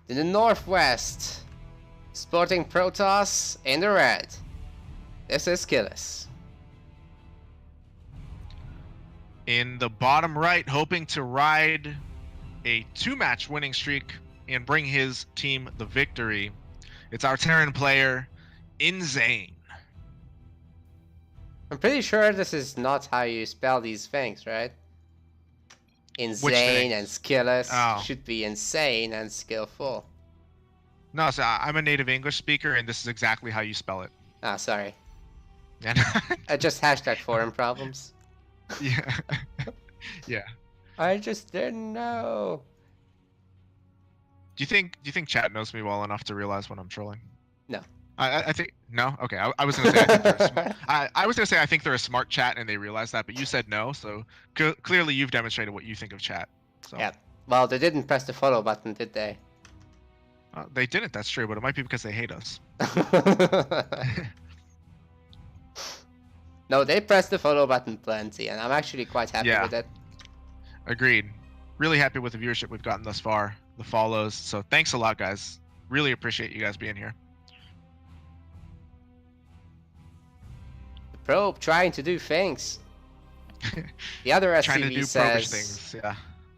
To the northwest, sporting Protoss in the red. This is Skillus. In the bottom right, hoping to ride a 2-match winning streak and bring his team the victory, it's our Terran player, Insane. I'm pretty sure this is not how you spell these things, right? Insane and Skillus should be insane and skillful. No, so I'm a native English speaker, and this is exactly how you spell it. Ah, sorry. And I just hashtag foreign problems. Yeah. Yeah. I just didn't know. Do you think chat knows me well enough to realize when I'm trolling? No. I think no. Okay, I was gonna say I think they're I was gonna say I think they're a smart chat and they realize that, but you said no, so clearly you've demonstrated what you think of chat. So. Yeah. Well, they didn't press the follow button, did they? They didn't. That's true, but it might be because they hate us. No, they pressed the follow button plenty, and I'm actually quite happy with it. Agreed. Really happy with the viewership we've gotten thus far, the follows. So thanks a lot, guys. Really appreciate you guys being here. The probe trying to do things. The other SCV trying to do says, things. Yeah.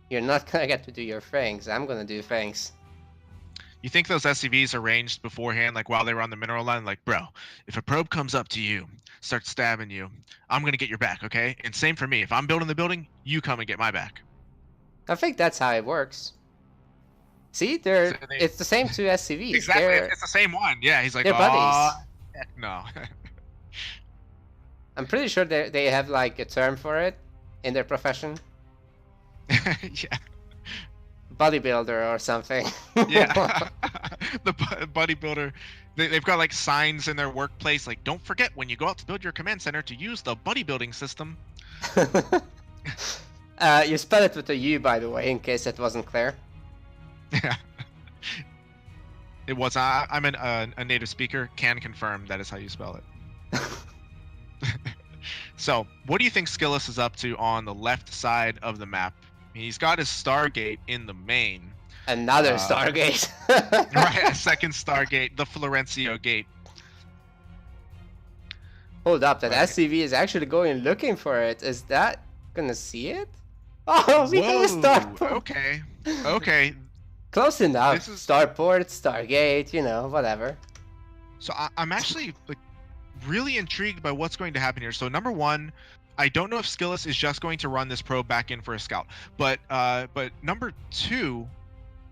You're not gonna get to do your things. I'm gonna do things. You think those SCVs arranged beforehand, like while they were on the mineral line, like, bro, if a probe comes up to you, starts stabbing you, I'm gonna get your back, okay? And same for me. If I'm building the building, you come and get my back. I think that's how it works. See, it's the same two SCVs. Exactly, it's the same one. Yeah, he's like, they're buddies. Heck no. I'm pretty sure they have like a term for it in their profession. Yeah. Bodybuilder or something. Yeah. The bodybuilder. They've got like signs in their workplace like, don't forget when you go out to build your command center to use the bodybuilding system. You spell it with a U, by the way, in case it wasn't clear. Yeah. It was. I'm a native speaker. Can confirm that is how you spell it. So, what do you think Skillus is up to on the left side of the map? He's got his Stargate in the main. Another Stargate. Right, a second Stargate, the Florencio Gate. Hold up, that SCV is actually going looking for it. Is that gonna see it? Oh, we have a starport. Okay, okay. Close enough. Starport, Stargate, you know, whatever. So I'm actually like really intrigued by what's going to happen here. So number one, I don't know if Skillus is just going to run this probe back in for a scout, but number two,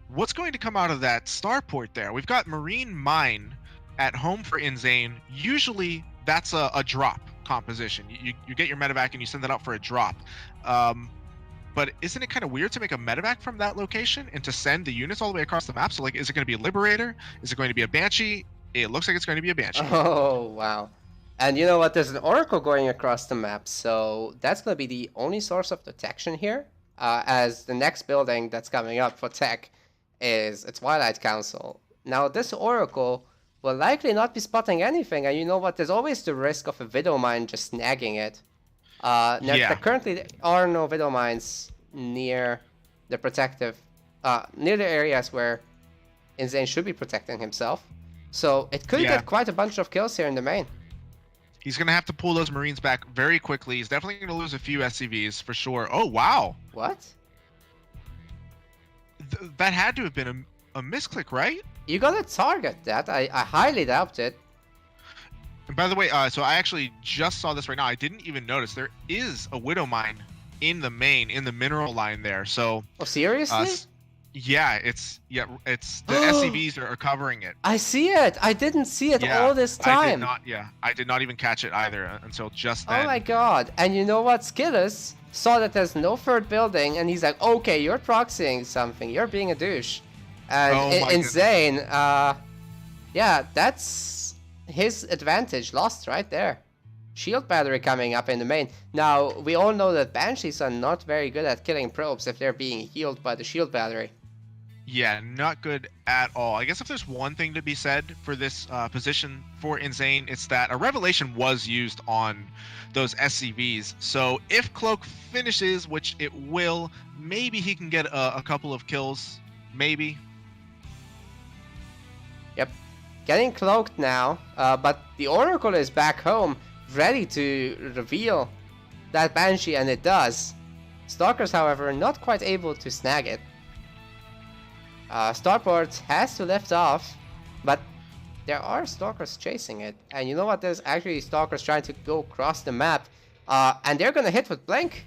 what's going to come out of that starport there? We've got Marine Mine at home for Insane. Usually that's a drop composition. You get your medevac and you send that out for a drop. But isn't it kind of weird to make a medevac from that location and to send the units all the way across the map? So like, is it going to be a Liberator? Is it going to be a Banshee? It looks like it's going to be a Banshee. Oh, wow. And you know what? There's an Oracle going across the map, so that's going to be the only source of detection here, as the next building that's coming up for tech is a Twilight Council. Now, this Oracle will likely not be spotting anything, and you know what? There's always the risk of a Widow Mine just snagging it. Currently, there are no Widow Mines near the protective, near the areas where Insane should be protecting himself. So it could get quite a bunch of kills here in the main. He's going to have to pull those Marines back very quickly. He's definitely going to lose a few SCVs for sure. Oh, wow. What? That had to have been a misclick, right? You got to target that. I highly doubt it. And by the way, so I actually just saw this right now. I didn't even notice. There is a Widow Mine in the main, in the mineral line there. So. Oh, seriously? Yeah, it's the SCVs are covering it. I see it. I didn't see it all this time. I did not even catch it either until just then. Oh my god. And you know what? Skillus saw that there's no third building and he's like, okay, you're proxying something. You're being a douche. And Insane, yeah, that's his advantage lost right there. Shield battery coming up in the main. Now, we all know that Banshees are not very good at killing probes if they're being healed by the shield battery. Yeah, not good at all. I guess if there's one thing to be said for this position for Insane, it's that a Revelation was used on those SCVs. So if Cloak finishes, which it will, maybe he can get a couple of kills. Maybe. Yep. Getting cloaked now, but the Oracle is back home, ready to reveal that Banshee, and it does. Stalkers, however, not quite able to snag it. Starport has to lift off, but there are Stalkers chasing it. And you know what? There's actually Stalkers trying to go across the map, and they're gonna hit with Blink.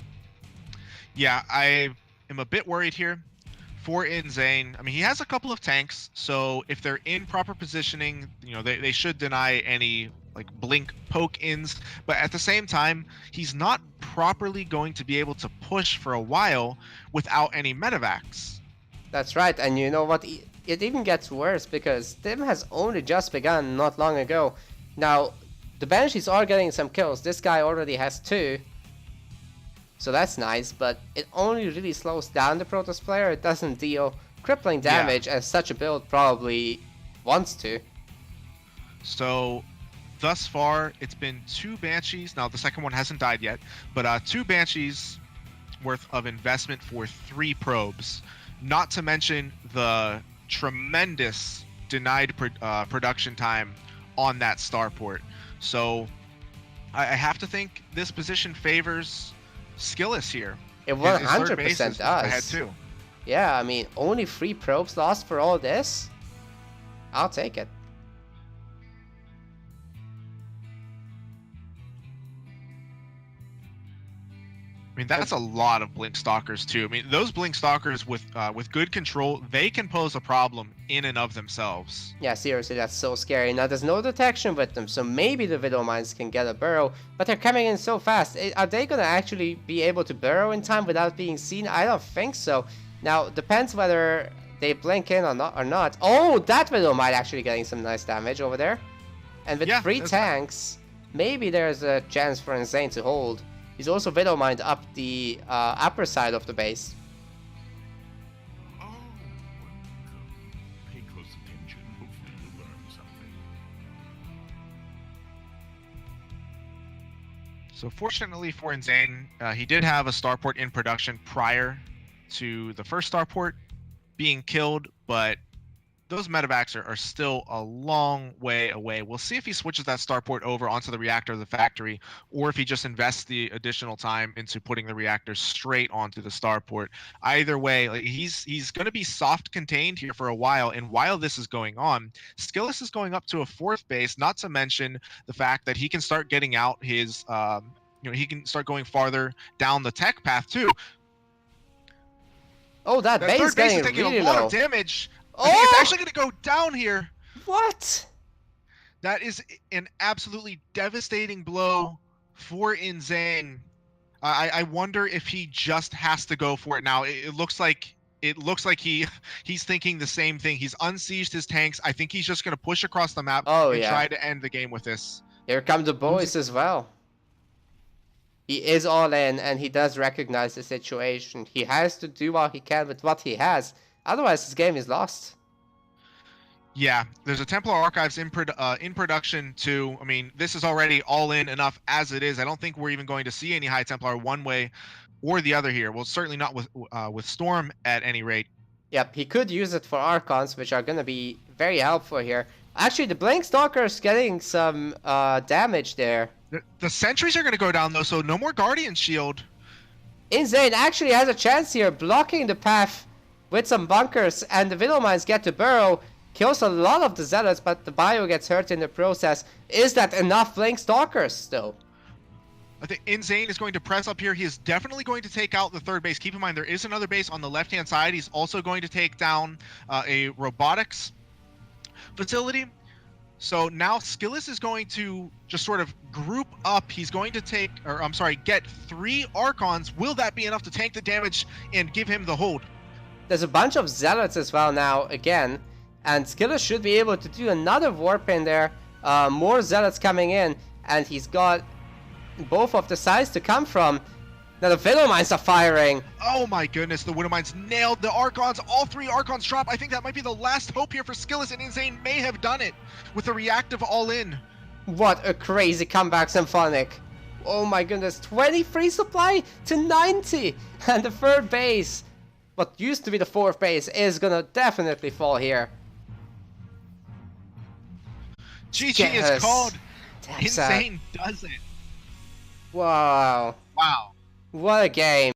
Yeah, I am a bit worried here for Insane. I mean, he has a couple of tanks, so if they're in proper positioning, you know, they should deny any like blink poke ins, but at the same time, he's not properly going to be able to push for a while without any medevacs. That's right, and you know what? It even gets worse because Tim has only just begun not long ago. Now, the Banshees are getting some kills. This guy already has 2. So that's nice, but it only really slows down the Protoss player. It doesn't deal crippling damage as such a build probably wants to. So, thus far, it's been 2 Banshees. Now, the second one hasn't died yet, but 2 Banshees worth of investment for 3 probes. Not to mention the tremendous denied production time on that starport. So, I have to think this position favors Skillis here. It 100% does. Ahead too. Yeah, I mean, only 3 probes lost for all this? I'll take it. I mean, that's a lot of Blink Stalkers too. I mean, those Blink Stalkers with good control, they can pose a problem in and of themselves. Yeah, seriously, that's so scary. Now, there's no detection with them, so maybe the Widow Mines can get a burrow, but they're coming in so fast. Are they gonna actually be able to burrow in time without being seen? I don't think so. Now, depends whether they blink in or not. Oh, that Widow Mine actually getting some nice damage over there. And with 3 tanks, maybe there's a chance for Insane to hold. He's also Widow Mined up the upper side of the base. Oh, pay close attention. Hopefully you'll learn something. So fortunately for Insane, he did have a starport in production prior to the first starport being killed, but those medevacs are still a long way away. We'll see if he switches that starport over onto the reactor of the factory, or if he just invests the additional time into putting the reactor straight onto the starport. Either way, like, he's going to be soft contained here for a while, and while this is going on, Skillis is going up to a 4th base, not to mention the fact that he can start getting out his, he can start going farther down the tech path too. Oh, that base is getting taking really a lot low. of damage. Oh! I think it's actually going to go down here. What? That is an absolutely devastating blow for Insane. I wonder if he just has to go for it now. It looks like he's thinking the same thing. He's unsieged his tanks. I think he's just going to push across the map and try to end the game with this. Here come the boys as well. He is all in, and he does recognize the situation. He has to do what he can with what he has. Otherwise, this game is lost. Yeah, there's a Templar Archives in production too. I mean, this is already all in enough as it is. I don't think we're even going to see any High Templar one way or the other here. Well, certainly not with Storm at any rate. Yep, he could use it for Archons, which are going to be very helpful here. Actually, the Blink Stalker's getting some damage there. The sentries are going to go down though, so no more Guardian Shield. Insane actually has a chance here, blocking the path with some bunkers, and the Widow Mines get to burrow. Kills a lot of the Zealots, but the Bio gets hurt in the process. Is that enough Blink Stalkers, though? I think Insane is going to press up here. He is definitely going to take out the 3rd base. Keep in mind, there is another base on the left-hand side. He's also going to take down a robotics facility. So now Skillis is going to just sort of group up. He's going to get 3 Archons. Will that be enough to tank the damage and give him the hold? There's a bunch of Zealots as well now, again. And Skillis should be able to do another warp in there. More Zealots coming in. And he's got both of the sides to come from. Now the Widow Mines are firing. Oh my goodness, the Widow Mines nailed the Archons. All 3 Archons drop. I think that might be the last hope here for Skillis, and Insane may have done it with the reactive all in. What a crazy comeback, Symphonic. Oh my goodness, 23 supply to 90. And the 3rd base, what used to be the 4th base, is gonna definitely fall here. GG Yes. is called. Taps out. Insane does it. Wow. Wow. What a game.